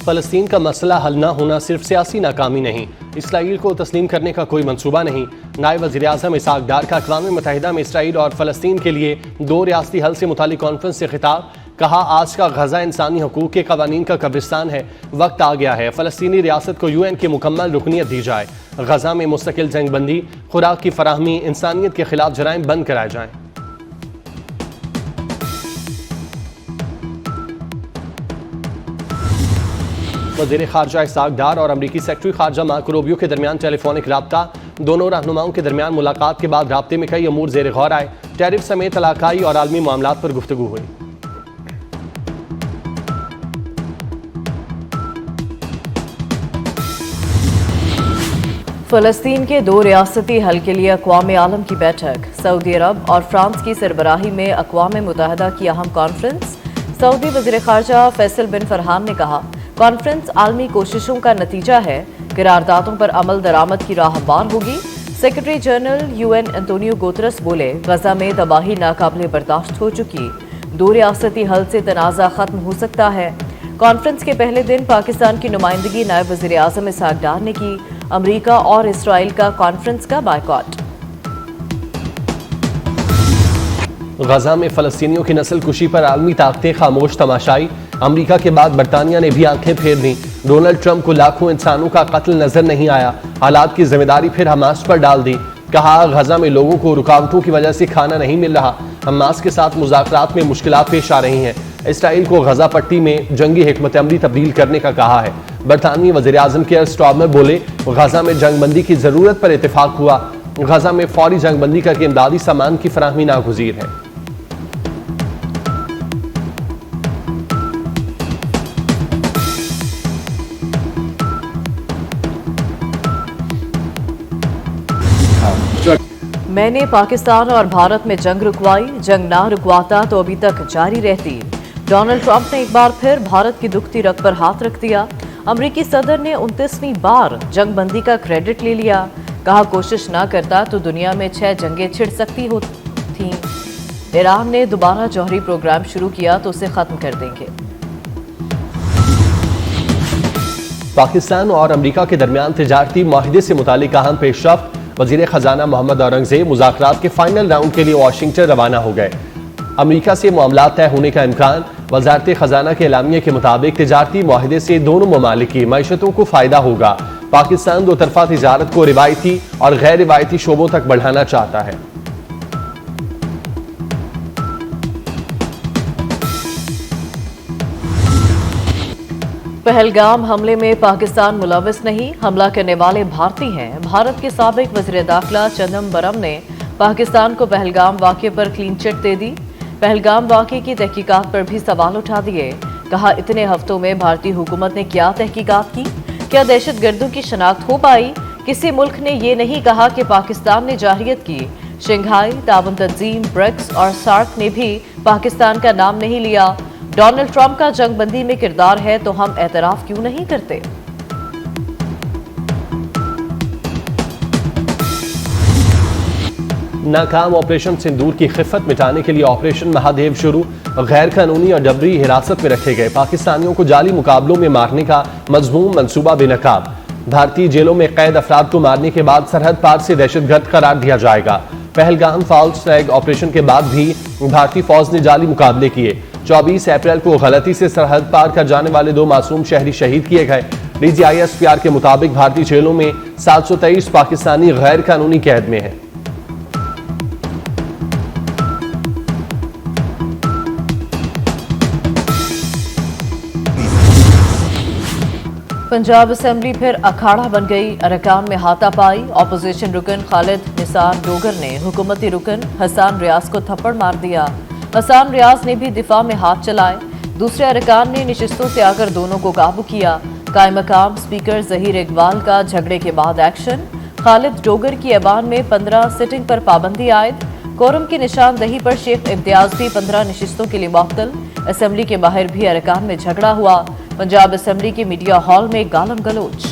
फ़लस्तीन का मसला हल न होना सिर्फ सियासी नाकामी नहीं, इसराइल को तस्लीम करने का कोई मंसूबा नहीं। नायब वज़ीर-ए-आज़म इसहाक डार का अक़वाम मुत्तहिदा में इसराइल और फ़लस्तीन के लिए 2 रियासती हल से मुतालिक कॉन्फ्रेंस से खिताब। कहा, आज का गजा इंसानी हकूक़ के क़वानीन का कब्रिस्तान है, वक्त आ गया है फ़लस्तीनी रियासत को UN की मुकम्मल रुकनीत दी जाए। गजा में मुस्तकिल जंगबंदी, खुराक की फराहमी, इंसानियत के खिलाफ जराइम बंद कराए जाएँ। वज़ीर ख़ारजा इसहाक डार और अमरीकी सेक्रेटरी ख़ारजा मार्को रूबियो के दरमियान टेलीफोनिक राब्ता। दोनों रहनुमाओं के दरमियान मुलाकात के बाद राब्ते में कई अमूर ज़ेर गौर आए। टैरिफ समेत इलाकाई और आलमी मामलात पर गुफ्तगू हुई। फ़लस्तीन के 2 रियासती हल के लिए अक़वाम आलम की बैठक। सऊदी अरब और फ्रांस की सरबराही में अक़वाम मुत्तहिदा की अहम कॉन्फ्रेंस। सऊदी वज़ीर ख़ारजा फैसल बिन फरहान ने कहा, कॉन्फ्रेंस आलमी कोशिशों का नतीजा है, करारदादों पर अमल दरामद की राह हमवार होगी। Secretary general UN Antonio Guterres बोले, गजा में तबाही नाकाबिले बर्दाश्त हो चुकी, 2 रियासती हल से तनाज़ा खत्म हो सकता है। कॉन्फ्रेंस के पहले दिन पाकिस्तान की नुमाइंदगी नायब वज़ीर-ए-आज़म इसहाक डार ने की। अमरीका और इसराइल का कॉन्फ्रेंस का बायकॉट। गजा में फ़लस्तीनियों की नस्ल कुशी पर आलमी ताकतें खामोश तमाशाई। अमरीका के बाद बरतानिया ने भी आंखें फेर दी। डोनाल्ड ट्रंप को लाखों इंसानों का कत्ल नजर नहीं आया, हालात की जिम्मेदारी फिर हमास पर डाल दी। कहा, गजा में लोगों को रुकावटों की वजह से खाना नहीं मिल रहा, हमास के साथ मुज़ाकरात में मुश्किलात पेश आ रही हैं। इसराइल को गजा पट्टी में जंगी हिकमत अमली तब्दील करने का कहा है। बरतानवी वज़ीर-ए-आज़म केयर स्टारमर बोले, गजा में जंगबंदी की जरूरत पर इत्तेफाक हुआ। गजा में फौरी जंगबंदी करके इमदादी सामान की फराहमी नागुज़ीर है। मैंने पाकिस्तान और भारत में जंग रुकवाई, जंग ना रुकवाता तो अभी तक जारी रहती। डोनाल्ड ट्रंप ने एक बार फिर भारत की दुखती रग पर हाथ रख दिया। अमरीकी सदर ने 29वीं बार जंगबंदी का क्रेडिट ले लिया। कहा, कोशिश ना करता तो दुनिया में 6 जंगें छिड़ सकती थीं। ईरान ने दोबारा जौहरी प्रोग्राम शुरू किया तो उसे खत्म कर देंगे। पाकिस्तान और अमरीका के दरमियान तिजारती माहिदे से मुतालिक अहम पेशरफ्त। वज़ीर ख़जाना मोहम्मद औरंगज़ेब मुज़ाकरात के फाइनल राउंड के लिए वाशिंगटन रवाना हो गए। अमरीका से मामलात तय होने का इम्कान। वज़ारत ख़जाना के एलामिया के मुताबिक तिजारती माहिदे से दोनों ममालिक की मईशतों को फ़ायदा होगा। पाकिस्तान 2 तरफ़ा तिजारत को रिवायती और गैर रिवायती शोबों तक बढ़ाना चाहता है। पहलगाम हमले में पाकिस्तान मुलविस नहीं, हमला करने वाले भारतीय हैं। भारत के साबिक वज़ीर दाखिला चिदंबरम ने पाकिस्तान को पहलगाम वाक़े पर क्लीन चिट दे दी। पहलगाम वाक़े की तहकीकात पर भी सवाल उठा दिए। कहा, इतने हफ्तों में भारतीय हुकूमत ने क्या तहकीकात की? क्या दहशतगर्दों की शनाख्त हो पाई? किसी मुल्क ने ये नहीं कहा कि पाकिस्तान ने जाहिरियत की। शंघाई ताउन तंजीम, ब्रिक्स और सार्क ने भी पाकिस्तान का नाम नहीं लिया। डोनाल्ड ट्रंप का जंगबंदी में किरदार है तो हम एतराफ क्यों नहीं करते? नाकाम ऑपरेशन सिंदूर की खिफत मिटाने के लिए ऑपरेशन महादेव शुरू। गैर कानूनी और जबरी हिरासत में रखे गए पाकिस्तानियों को जाली मुकाबलों में मारने का मजमूम मंसूबा बेनकाब। भारतीय जेलों में कैद अफराद को मारने के बाद सरहद पार से दहशतगर्द करार दिया जाएगा। पहलगाम फॉल्स फ्लैग ऑपरेशन के बाद भी भारतीय फौज ने जाली मुकाबले किए। 24 अप्रैल को गलती से सरहद पार कर जाने वाले 2 मासूम शहरी शहीद किए गए। DGISPR के मुताबिक भारतीय जेलों में 723 पाकिस्तानी गैर कानूनी कैद में हैं। पंजाब असेंबली फिर अखाड़ा बन गई, अरकान में हाथापाई। ऑपोजिशन रुकन खालिद निसार डोगर ने हुकूमती रुकन हसान रियाज को थप्पड़ मार दिया। हसान रियाज ने भी दिफा में हाथ चलाए। दूसरे अरकान ने नशिस्तों से आकर दोनों को काबू किया। कायम मकाम स्पीकर जहीर इकबाल का झगड़े के बाद एक्शन। खालिद डोगर की ऐवान में 15 सिटिंग पर पाबंदी आयद। कोरम की निशानदही पर शेख इम्तियाज भी 15 नशिस्तों के लिए मुअत्तल। असेंबली के बाहर भी अरकान में झगड़ा हुआ। पंजाब असेंबली के मीडिया हॉल में गालम गलोच।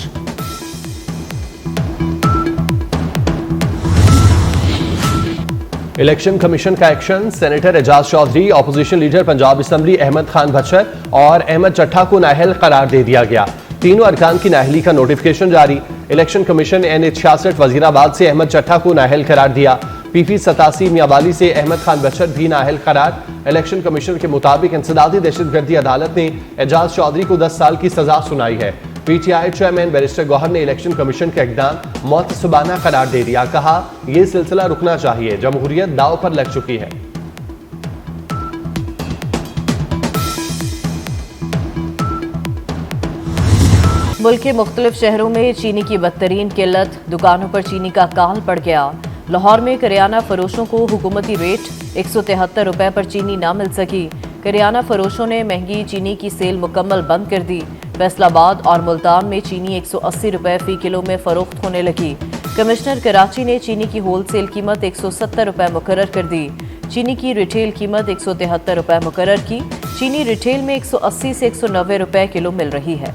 इलेक्शन कमीशन का action, senator Ejaz Chaudhry, opposition leader Punjab assembly Ahmad Khan Bachar और अहमद चट्ठा को नाअहल करार दे दिया गया। तीनों अरकान की नाअहली का नोटिफिकेशन जारी। इलेक्शन कमीशन ने NH66 वजीराबाद से अहमद चट्ठा को नाअहल करार दिया। PP 87 मियावाली से अहमद खान बचर भी नाअहल करार। इलेक्शन कमीशन के मुताबिक इंसदादी दहशतगर्दी अदालत ने एजाज चौधरी को 10 साल की सजा सुनाई है। PTI चेयरमैन बैरिस्टर गौहर ने इलेक्शन कमीशन का इक़दाम मौतसबाना करार दे दिया। कहा, यह सिलसिला रुकना चाहिए, जमहूरियत दाव पर लग चुकी है। मुल्क के मुख्तलिफ शहरों में चीनी की बदतरीन किल्लत, दुकानों पर चीनी का काल पड़ गया। लाहौर में करियाना फरोशों को हुकूमती रेट 173 रुपए पर चीनी ना मिल सकी। करियाना फरोशों ने महंगी चीनी की सेल मुकम्मल बंद कर दी। फैसलाबाद और मुल्तान में चीनी 180 रुपए फी किलो में फरोख्त होने लगी। कमिश्नर कराची ने चीनी की होल सेल कीमत 170 रुपए मुकर्रर कर दी। चीनी की रिटेल कीमत 173 रुपए मुकर्रर की। चीनी रिटेल में 180 से 190 रुपए किलो मिल रही है।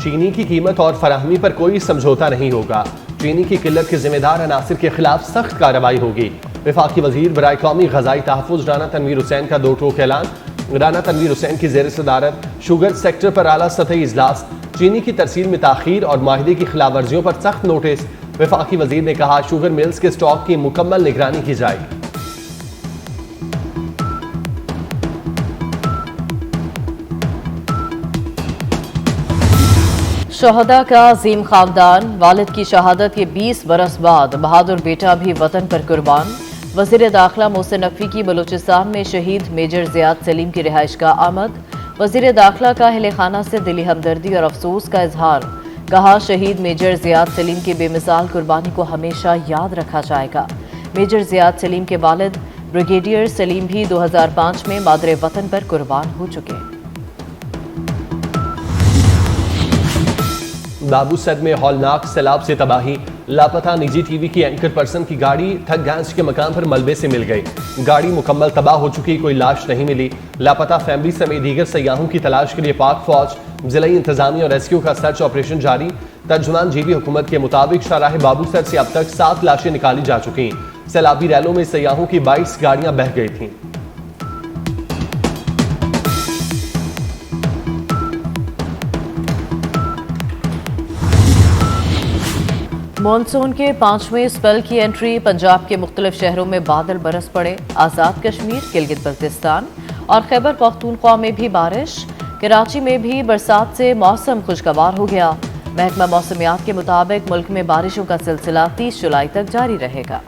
चीनी की कीमत और फराहमी पर कोई समझौता नहीं होगा। चीनी की किल्लत के जिम्मेदार अनासिर के खिलाफ सख्त कार्रवाई होगी। वफाकी वजीर बराए कौमी ग़ज़ाई तहफ़्फ़ुज़ राना तनवीर हुसैन का दो टोक ऐलान। राना तनवीर हुसैन की ज़ेर सदारत शुगर सेक्टर पर आला सतही इजलास। चीनी की तरसील में ताख़ीर और माहिदे की खिलाफ वर्जियों पर सख्त नोटिस। वफाकी वजीर ने कहा, शुगर मिल्स के स्टॉक की मुकम्मल निगरानी की जाएगी। शहदा का अजीम खानदान, वालिद की शहादत के 20 बरस बाद बहादुर बेटा भी वतन पर कुर्बान। वज़ीर दाखिला मोहसिन नकवी की बलूचिस्तान में शहीद मेजर ज़ियाद सलीम की रिहाइश का आमद। वज़ीर दाखिला का अहले खाना से दिली हमदर्दी और अफसोस का इजहार। कहा, शहीद मेजर ज़ियाद सलीम की बेमिसाल कुर्बानी को हमेशा याद रखा जाएगा। मेजर ज़ियाद सलीम के वालिद ब्रिगेडियर सलीम भी 2005 में मादरे वतन पर कुर्बान हो चुके हैं। बाबूसर में हौलनाक सैलाब से तबाही। लापता निजी टीवी की एंकर पर्सन की गाड़ी थकगंज के मकाम पर मलबे से मिल गई। गाड़ी मुकम्मल तबाह हो चुकी, कोई लाश नहीं मिली। लापता फैमिली समेत दीगर सयाहों की तलाश के लिए पाक फौज, जिला इंतजामिया और रेस्क्यू का सर्च ऑपरेशन जारी। तर्जुमान जीबी हुकूमत के मुताबिक शाहराह बाबूसर से अब तक 7 लाशें निकाली जा चुकी। सैलाबी रैलों में सयाहों की 22 गाड़ियां बह गई थीं। मॉनसून के 5वें स्पेल की एंट्री। पंजाब के मुख्तलिफ शहरों में बादल बरस पड़े। आज़ाद कश्मीर, गिलगित बल्तिस्तान और खैबर पख्तूनख्वा में भी बारिश। कराची में भी बरसात से मौसम खुशगवार हो गया। महकमा मौसमियात के मुताबिक मुल्क में बारिशों का सिलसिला 30 जुलाई तक जारी रहेगा।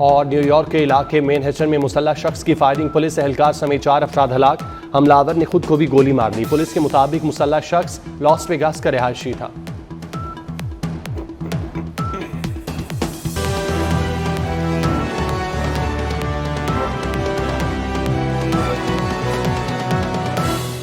और न्यूयॉर्क के इलाके मैनहट्टन में मुसल्लह शख्स की फायरिंग, पुलिस एहलकार समेत 4 अफराद हलाक। हमलावर ने खुद को भी गोली मार दी। पुलिस के मुताबिक मुसल्लह शख्स लॉस वेगास का रिहायशी था।